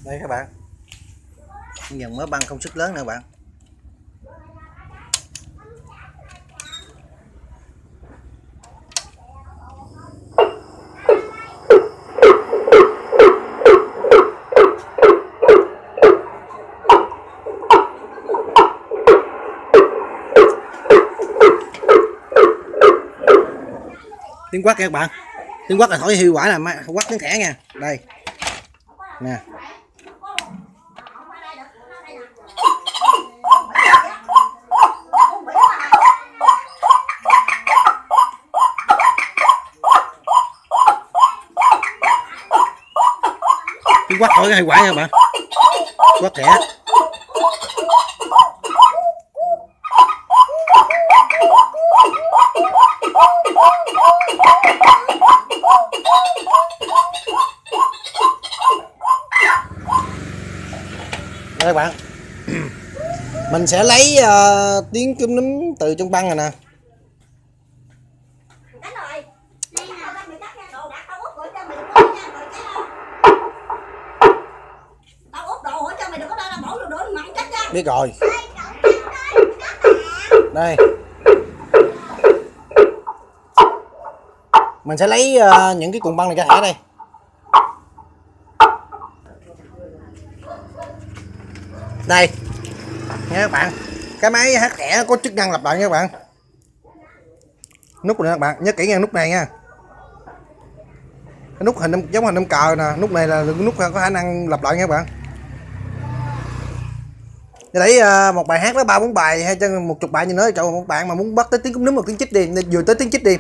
Đây các bạn, dần mới băng công suất lớn nè các bạn. Tiếng quát các bạn, tiếng quát là thổi hiệu quả, là quát tiếng thẻ nha. Đây nè, tiếng quát thổi hiệu quả nha các bạn, quát thẻ. Đây các bạn, mình sẽ lấy tiếng cúm núm từ trong băng này nè. Biết rồi. Đây, mình sẽ lấy những cái cuộn băng này ra thẻ đây. Đây nha các bạn, cái máy hát thẻ có chức năng lặp lại nha các bạn. Nút này các bạn nhớ kỹ nha, nút này nha, cái nút hình giống hình cờ nè, nút này là nút có khả năng lặp lại nha các bạn. Để một bài hát đó 3-4 bài hay cho 10 bài gì nữa, cho một bạn mà muốn bắt tới tiếng cúm núm một tiếng chích đi, vừa tới tiếng chích đi